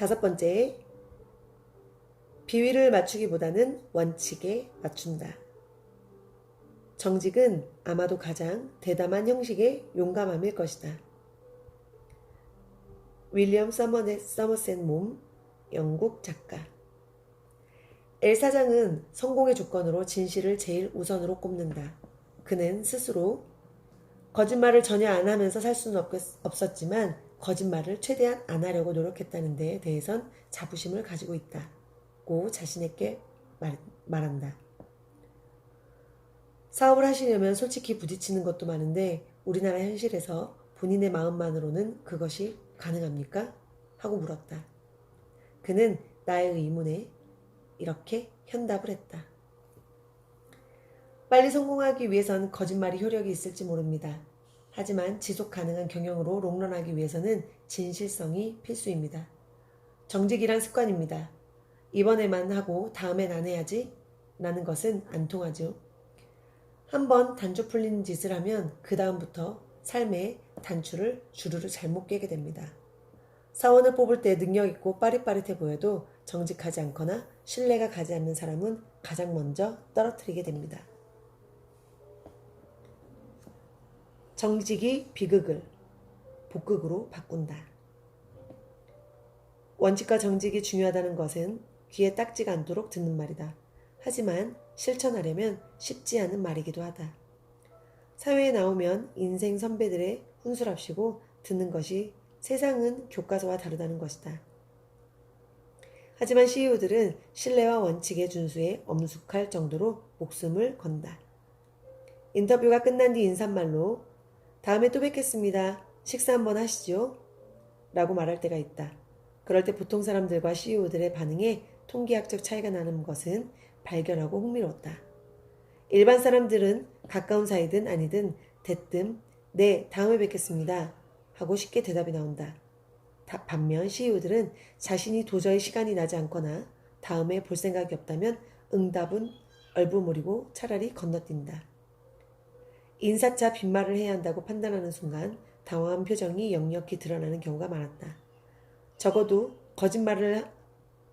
5번째, 비위를 맞추기보다는 원칙에 맞춘다. 정직은 아마도 가장 대담한 형식의 용감함일 것이다. 윌리엄 서머셋 몸, 영국 작가. 엘 사장은 성공의 조건으로 진실을 제일 우선으로 꼽는다. 그는 스스로 거짓말을 전혀 안 하면서 살 수는 없었지만 거짓말을 최대한 안 하려고 노력했다는 데에 대해선 자부심을 가지고 있다고 자신에게 말한다. 사업을 하시려면 솔직히 부딪히는 것도 많은데 우리나라 현실에서 본인의 마음만으로는 그것이 가능합니까? 하고 물었다. 그는 나의 의문에 이렇게 현답을 했다. 빨리 성공하기 위해선 거짓말이 효력이 있을지 모릅니다. 하지만 지속 가능한 경영으로 롱런하기 위해서는 진실성이 필수입니다. 정직이란 습관입니다. 이번에만 하고 다음엔 안 해야지 라는 것은 안 통하죠. 한번 단추 풀리는 짓을 하면 그 다음부터 삶의 단추를 주르르 잘못 깨게 됩니다. 사원을 뽑을 때 능력 있고 빠릿빠릿해 보여도 정직하지 않거나 신뢰가 가지 않는 사람은 가장 먼저 떨어뜨리게 됩니다. 정직이 비극을 복극으로 바꾼다. 원칙과 정직이 중요하다는 것은 귀에 딱지가 않도록 듣는 말이다. 하지만 실천하려면 쉽지 않은 말이기도 하다. 사회에 나오면 인생 선배들의 훈수랍시고 듣는 것이 세상은 교과서와 다르다는 것이다. 하지만 CEO들은 신뢰와 원칙의 준수에 엄숙할 정도로 목숨을 건다. 인터뷰가 끝난 뒤 인사말로 다음에 또 뵙겠습니다. 식사 한번 하시죠. 라고 말할 때가 있다. 그럴 때 보통 사람들과 CEO들의 반응에 통계학적 차이가 나는 것은 발견하고 흥미로웠다. 일반 사람들은 가까운 사이든 아니든 대뜸 네, 다음에 뵙겠습니다. 하고 쉽게 대답이 나온다. 반면 CEO들은 자신이 도저히 시간이 나지 않거나 다음에 볼 생각이 없다면 응답은 얼버무리고 차라리 건너뛴다. 인사차 빈말을 해야 한다고 판단하는 순간 당황한 표정이 역력히 드러나는 경우가 많았다. 적어도 거짓말을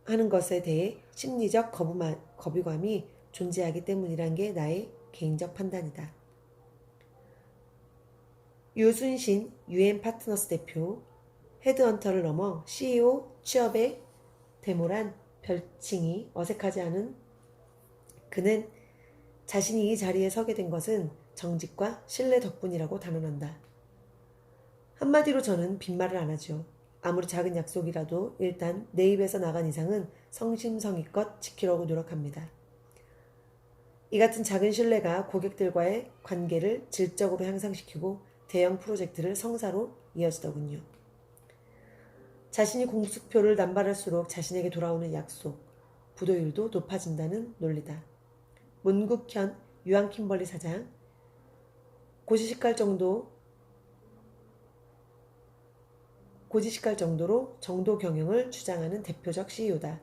하는 것에 대해 심리적 거부감이 존재하기 때문이란 게 나의 개인적 판단이다. 유순신 UN 파트너스 대표, 헤드헌터를 넘어 CEO 취업의 데모란 별칭이 어색하지 않은 그는 자신이 이 자리에 서게 된 것은 정직과 신뢰 덕분이라고 단언한다. 한마디로 저는 빈말을 안 하죠. 아무리 작은 약속이라도 일단 내 입에서 나간 이상은 성심성의껏 지키려고 노력합니다. 이 같은 작은 신뢰가 고객들과의 관계를 질적으로 향상시키고 대형 프로젝트를 성사로 이어지더군요. 자신이 공수표를 남발할수록 자신에게 돌아오는 약속, 부도율도 높아진다는 논리다. 문국현 유한킴벌리 사장, 고지식할 정도로 정도 경영을 주장하는 대표적 CEO다.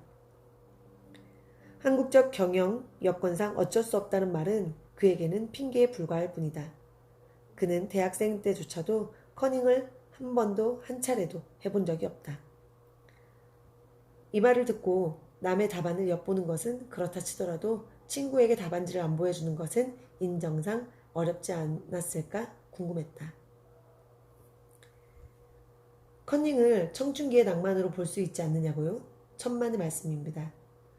한국적 경영 여건상 어쩔 수 없다는 말은 그에게는 핑계에 불과할 뿐이다. 그는 대학생 때조차도 커닝을 한 차례도 해본 적이 없다. 이 말을 듣고 남의 답안을 엿보는 것은 그렇다 치더라도 친구에게 답안지를 안 보여주는 것은 인정상 어렵지 않았을까 궁금했다. 커닝을 청춘기의 낭만으로 볼 수 있지 않느냐고요? 천만의 말씀입니다.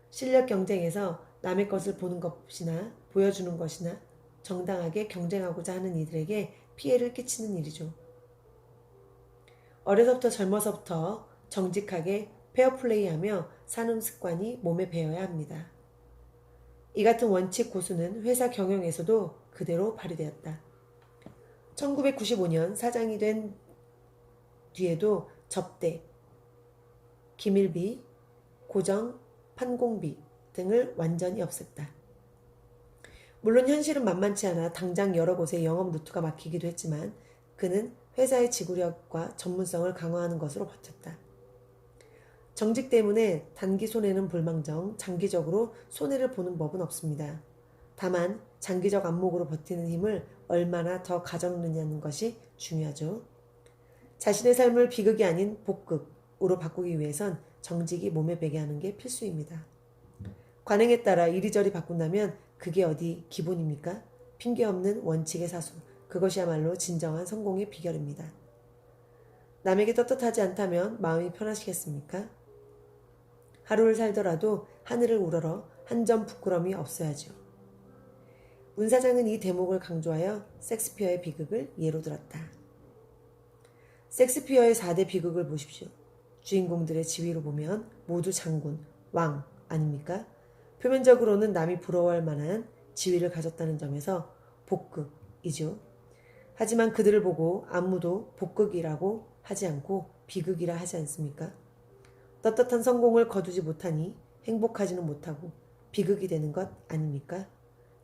실력 경쟁에서 남의 것을 보는 것이나 보여주는 것이나 정당하게 경쟁하고자 하는 이들에게 피해를 끼치는 일이죠. 어려서부터 젊어서부터 정직하게 페어플레이하며 사는 습관이 몸에 배어야 합니다. 이 같은 원칙 고수는 회사 경영에서도 그대로 발휘되었다. 1995년 사장이 된 뒤에도 접대, 기밀비, 고정, 판공비 등을 완전히 없앴다. 물론 현실은 만만치 않아 당장 여러 곳에 영업 루트가 막히기도 했지만 그는 회사의 지구력과 전문성을 강화하는 것으로 버텼다. 정직 때문에 단기 손해는 불망정 장기적으로 손해를 보는 법은 없습니다. 다만 장기적 안목으로 버티는 힘을 얼마나 더 가졌느냐는 것이 중요하죠. 자신의 삶을 비극이 아닌 복극으로 바꾸기 위해선 정직이 몸에 배게 하는 게 필수입니다. 관행에 따라 이리저리 바꾼다면 그게 어디 기본입니까? 핑계 없는 원칙의 사수. 그것이야말로 진정한 성공의 비결입니다. 남에게 떳떳하지 않다면 마음이 편하시겠습니까? 하루를 살더라도 하늘을 우러러 한 점 부끄러움이 없어야죠. 문 사장은 이 대목을 강조하여 섹스피어의 비극을 예로 들었다. 섹스피어의 4대 비극을 보십시오. 주인공들의 지위로 보면 모두 장군, 왕 아닙니까? 표면적으로는 남이 부러워할 만한 지위를 가졌다는 점에서 복극이죠. 하지만 그들을 보고 아무도 복극이라고 하지 않고 비극이라 하지 않습니까? 떳떳한 성공을 거두지 못하니 행복하지는 못하고 비극이 되는 것 아닙니까?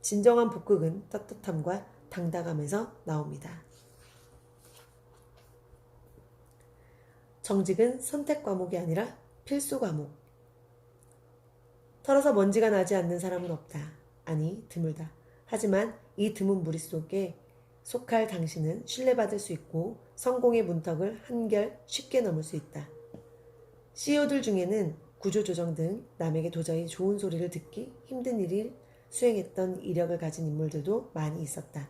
진정한 복극은 떳떳함과 당당함에서 나옵니다. 정직은 선택 과목이 아니라 필수 과목. 털어서 먼지가 나지 않는 사람은 없다. 아니, 드물다. 하지만 이 드문 무리 속에 속할 당신은 신뢰받을 수 있고 성공의 문턱을 한결 쉽게 넘을 수 있다. CEO들 중에는 구조조정 등 남에게 도저히 좋은 소리를 듣기 힘든 일을 수행했던 이력을 가진 인물들도 많이 있었다.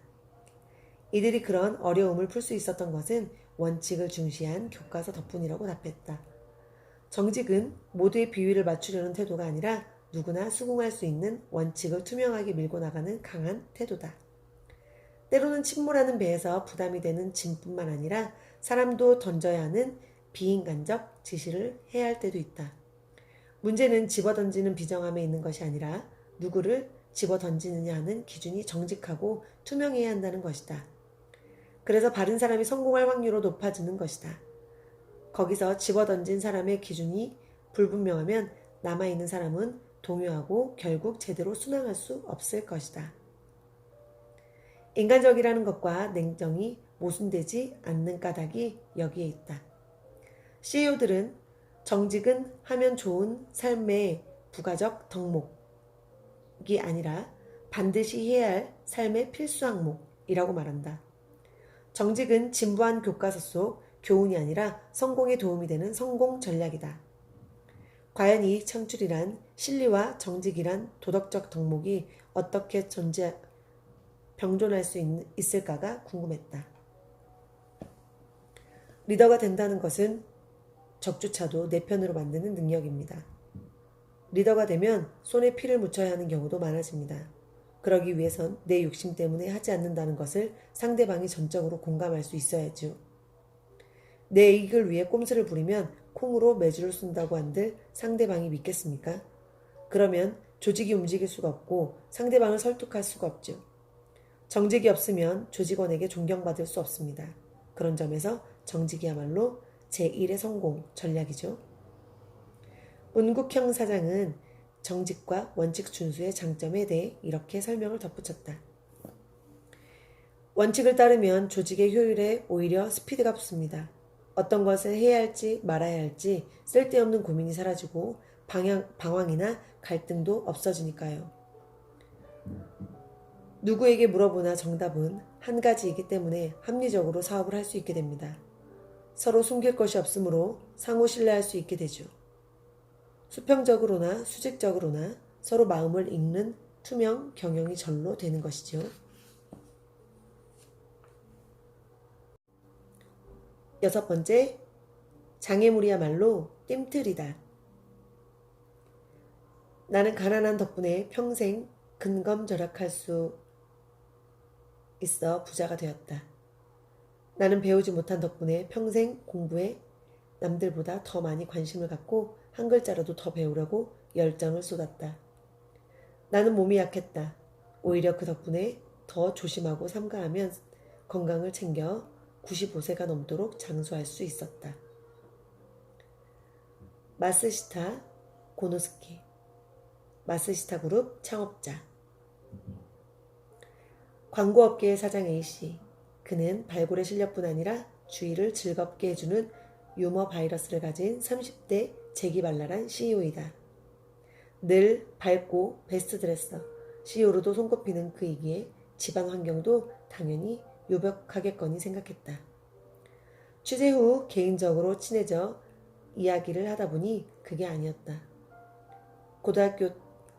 이들이 그런 어려움을 풀 수 있었던 것은 원칙을 중시한 교과서 덕분이라고 답했다. 정직은 모두의 비위를 맞추려는 태도가 아니라 누구나 수긍할 수 있는 원칙을 투명하게 밀고 나가는 강한 태도다. 때로는 침몰하는 배에서 부담이 되는 짐뿐만 아니라 사람도 던져야 하는 비인간적 지시를 해야 할 때도 있다. 문제는 집어던지는 비정함에 있는 것이 아니라 누구를 집어던지느냐 하는 기준이 정직하고 투명해야 한다는 것이다. 그래서 바른 사람이 성공할 확률로 높아지는 것이다. 거기서 집어던진 사람의 기준이 불분명하면 남아있는 사람은 동요하고 결국 제대로 순항할 수 없을 것이다. 인간적이라는 것과 냉정이 모순되지 않는 까닭이 여기에 있다. CEO들은 정직은 하면 좋은 삶의 부가적 덕목이 아니라 반드시 해야 할 삶의 필수 항목이라고 말한다. 정직은 진부한 교과서 속 교훈이 아니라 성공에 도움이 되는 성공 전략이다. 과연 이익 창출이란 실리와 정직이란 도덕적 덕목이 어떻게 병존할 수 있을까가 궁금했다. 리더가 된다는 것은 적조차도 내 편으로 만드는 능력입니다. 리더가 되면 손에 피를 묻혀야 하는 경우도 많아집니다. 그러기 위해선 내 욕심 때문에 하지 않는다는 것을 상대방이 전적으로 공감할 수 있어야죠. 내 이익을 위해 꼼수를 부리면 콩으로 매주를 쏜다고 한들 상대방이 믿겠습니까? 그러면 조직이 움직일 수가 없고 상대방을 설득할 수가 없죠. 정직이 없으면 조직원에게 존경받을 수 없습니다. 그런 점에서 정직이야말로 제1의 성공 전략이죠. 운국형 사장은 정직과 원칙 준수의 장점에 대해 이렇게 설명을 덧붙였다. 원칙을 따르면 조직의 효율에 오히려 스피드가 붙습니다. 어떤 것을 해야 할지 말아야 할지 쓸데없는 고민이 사라지고 방황이나 갈등도 없어지니까요. 누구에게 물어보나 정답은 한 가지이기 때문에 합리적으로 사업을 할 수 있게 됩니다. 서로 숨길 것이 없으므로 상호 신뢰할 수 있게 되죠. 수평적으로나 수직적으로나 서로 마음을 읽는 투명 경영이 절로 되는 것이죠. 6번째, 장애물이야말로 뜀틀이다. 나는 가난한 덕분에 평생 근검절약할 수 있어 부자가 되었다. 나는 배우지 못한 덕분에 평생 공부에 남들보다 더 많이 관심을 갖고 한 글자라도 더 배우려고 열정을 쏟았다. 나는 몸이 약했다. 오히려 그 덕분에 더 조심하고 삼가하면 건강을 챙겨 95세가 넘도록 장수할 수 있었다. 마스시타 고노스키, 마스시타 그룹 창업자. 광고업계의 사장 A씨. 그는 발굴의 실력뿐 아니라 주위를 즐겁게 해주는 유머 바이러스를 가진 30대 재기발랄한 CEO이다. 늘 밝고 베스트드레서, CEO로도 손꼽히는 그이기에 집안 환경도 당연히 유벽하겠거니 생각했다. 취재 후 개인적으로 친해져 이야기를 하다 보니 그게 아니었다. 고등학교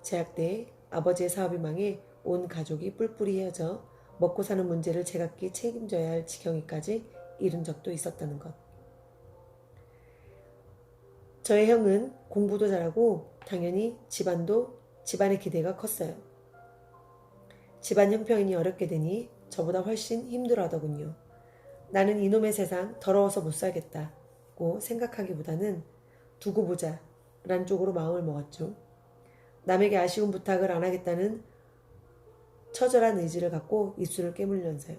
재학 때 아버지의 사업이 망해 온 가족이 뿔뿔이 헤어져 먹고 사는 문제를 제각기 책임져야 할 지경에까지 이른 적도 있었다는 것. 저의 형은 공부도 잘하고 당연히 집안의 기대가 컸어요. 집안 형편이 어렵게 되니 저보다 훨씬 힘들어하더군요. 나는 이놈의 세상 더러워서 못 살겠다고 생각하기보다는 두고 보자 라는 쪽으로 마음을 먹었죠. 남에게 아쉬운 부탁을 안 하겠다는 처절한 의지를 갖고 입술을 깨물면서요.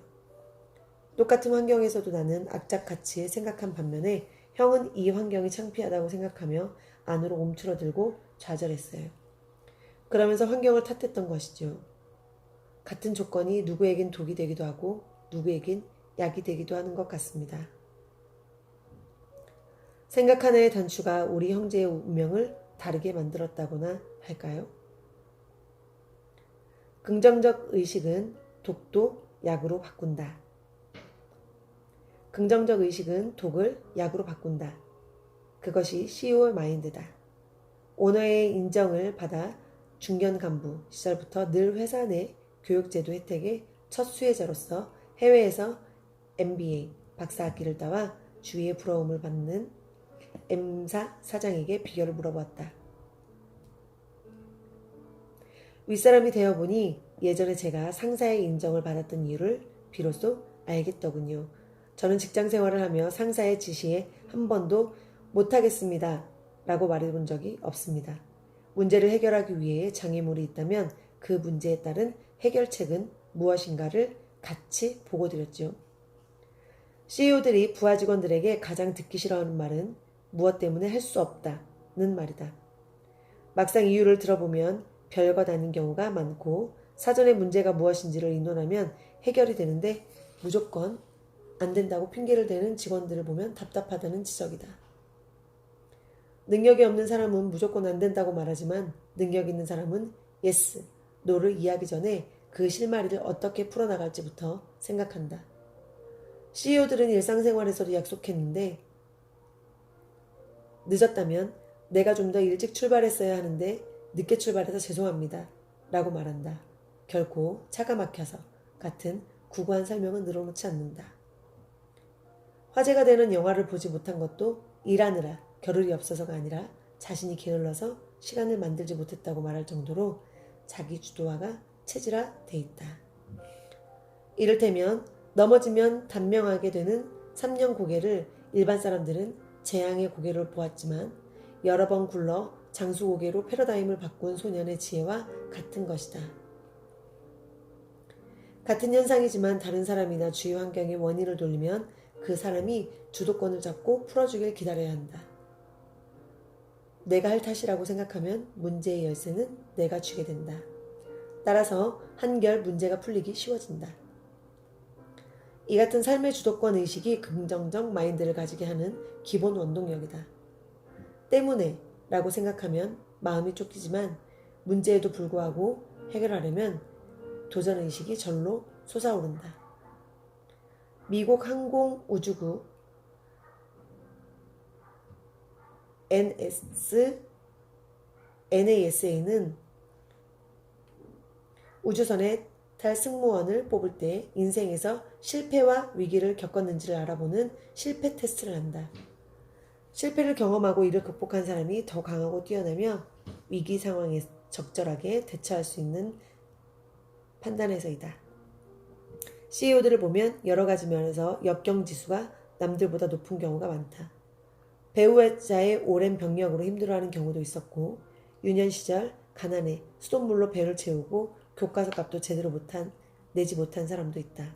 똑같은 환경에서도 나는 악착같이 생각한 반면에 형은 이 환경이 창피하다고 생각하며 안으로 움츠러들고 좌절했어요. 그러면서 환경을 탓했던 것이죠. 같은 조건이 누구에겐 독이 되기도 하고 누구에겐 약이 되기도 하는 것 같습니다. 생각 하나의 단추가 우리 형제의 운명을 다르게 만들었다거나 할까요? 긍정적 의식은 독도 약으로 바꾼다. 긍정적 의식은 독을 약으로 바꾼다. 그것이 CEO의 마인드다. 오너의 인정을 받아 중견 간부 시절부터 늘 회사 내 교육제도 혜택의 첫 수혜자로서 해외에서 MBA 박사학위를 따와 주위의 부러움을 받는 M사 사장에게 비결을 물어보았다. 윗사람이 되어보니 예전에 제가 상사의 인정을 받았던 이유를 비로소 알겠더군요. 저는 직장 생활을 하며 상사의 지시에 한 번도 못하겠습니다 라고 말해본 적이 없습니다. 문제를 해결하기 위해 장애물이 있다면 그 문제에 따른 해결책은 무엇인가를 같이 보고 드렸죠. CEO들이 부하 직원들에게 가장 듣기 싫어하는 말은 무엇 때문에 할 수 없다는 말이다. 막상 이유를 들어보면 별것 아닌 경우가 많고 사전에 문제가 무엇인지를 의논하면 해결이 되는데 무조건 안 된다고 핑계를 대는 직원들을 보면 답답하다는 지적이다. 능력이 없는 사람은 무조건 안 된다고 말하지만 능력 있는 사람은 yes, no를 이해하기 전에 그 실마리를 어떻게 풀어나갈지부터 생각한다. CEO들은 일상생활에서도 약속했는데 늦었다면 내가 좀 더 일찍 출발했어야 하는데 늦게 출발해서 죄송합니다 라고 말한다. 결코 차가 막혀서 같은 구구한 설명은 늘어놓지 않는다. 화제가 되는 영화를 보지 못한 것도 일하느라 겨를이 없어서가 아니라 자신이 게을러서 시간을 만들지 못했다고 말할 정도로 자기 주도화가 체질화돼 있다. 이를테면 넘어지면 단명하게 되는 3년 고개를 일반 사람들은 재앙의 고개로 보았지만 여러 번 굴러 장수 고개로 패러다임을 바꾼 소년의 지혜와 같은 것이다. 같은 현상이지만 다른 사람이나 주위 환경의 원인을 돌리면 그 사람이 주도권을 잡고 풀어주길 기다려야 한다. 내가 할 탓이라고 생각하면 문제의 열쇠는 내가 쥐게 된다. 따라서 한결 문제가 풀리기 쉬워진다. 이 같은 삶의 주도권 의식이 긍정적 마인드를 가지게 하는 기본 원동력이다. 때문에 라고 생각하면 마음이 쫓기지만 문제에도 불구하고 해결하려면 도전의식이 절로 솟아오른다. 미국 항공우주국 NASA는 우주선에 탈 승무원을 뽑을 때 인생에서 실패와 위기를 겪었는지를 알아보는 실패 테스트를 한다. 실패를 경험하고 이를 극복한 사람이 더 강하고 뛰어나며 위기 상황에 적절하게 대처할 수 있는 판단에서이다. CEO들을 보면 여러 가지 면에서 역경지수가 남들보다 높은 경우가 많다. 배우자의 오랜 병력으로 힘들어하는 경우도 있었고 유년 시절 가난해 수돗물로 배를 채우고 교과서 값도 제대로 내지 못한 사람도 있다.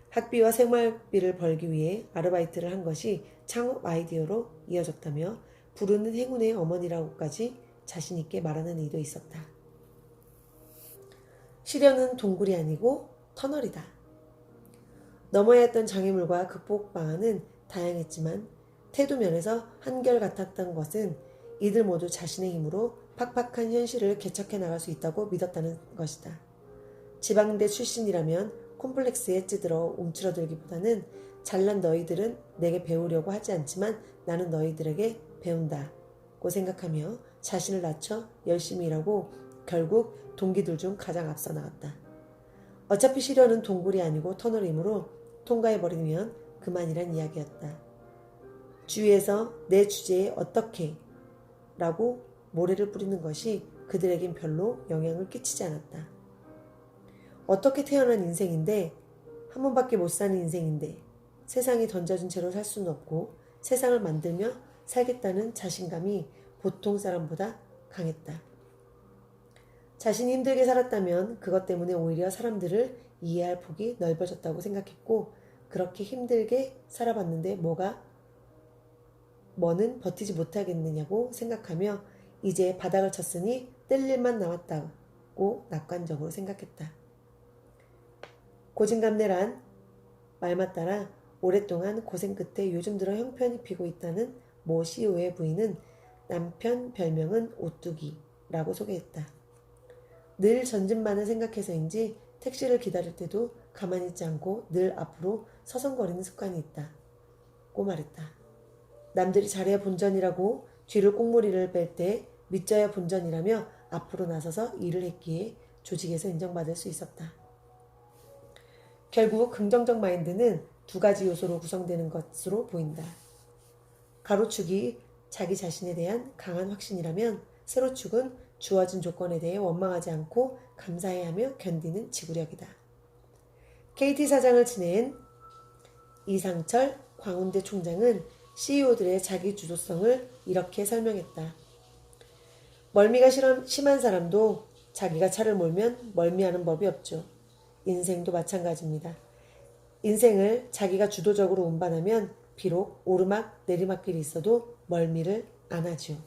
학비와 생활비를 벌기 위해 아르바이트를 한 것이 창업 아이디어로 이어졌다며 부르는 행운의 어머니라고까지 자신있게 말하는 이도 있었다. 시련은 동굴이 아니고 터널이다. 넘어야 했던 장애물과 극복 방안은 다양했지만 태도 면에서 한결같았던 것은 이들 모두 자신의 힘으로 팍팍한 현실을 개척해 나갈 수 있다고 믿었다는 것이다. 지방대 출신이라면 콤플렉스에 찌들어 움츠러들기보다는 잘난 너희들은 내게 배우려고 하지 않지만 나는 너희들에게 배운다 고 생각하며 자신을 낮춰 열심히 일하고 결국 동기들 중 가장 앞서 나갔다. 어차피 시련은 동굴이 아니고 터널이므로 통과해버리면 그만이란 이야기였다. 주위에서 내 주제에 어떻게 라고 모래를 뿌리는 것이 그들에겐 별로 영향을 끼치지 않았다. 어떻게 태어난 인생인데, 한 번밖에 못 사는 인생인데 세상에 던져진 채로 살 수는 없고 세상을 만들며 살겠다는 자신감이 보통 사람보다 강했다. 자신이 힘들게 살았다면 그것 때문에 오히려 사람들을 이해할 폭이 넓어졌다고 생각했고 그렇게 힘들게 살아봤는데 뭐는 버티지 못하겠느냐고 생각하며 이제 바닥을 쳤으니 뜰 일만 남았다고 낙관적으로 생각했다. 고진감래란 말만 따라 오랫동안 고생 끝에 요즘 들어 형편이 피고 있다는 모 CEO의 부인은 남편 별명은 오뚜기라고 소개했다. 늘 전진만을 생각해서인지 택시를 기다릴 때도 가만히 있지 않고 늘 앞으로 서성거리는 습관이 있다고 말했다. 남들이 잘해야 본전이라고 뒤를 꽁무니를 뺄 때 믿져야 본전이라며 앞으로 나서서 일을 했기에 조직에서 인정받을 수 있었다. 결국 긍정적 마인드는 두 가지 요소로 구성되는 것으로 보인다. 가로축이 자기 자신에 대한 강한 확신이라면 세로축은 주어진 조건에 대해 원망하지 않고 감사해하며 견디는 지구력이다. KT 사장을 지낸 이상철 광운대 총장은 CEO들의 자기 주도성을 이렇게 설명했다. 멀미가 심한 사람도 자기가 차를 몰면 멀미하는 법이 없죠. 인생도 마찬가지입니다. 인생을 자기가 주도적으로 운반하면 비록 오르막 내리막길이 있어도 멀미를 안 하죠.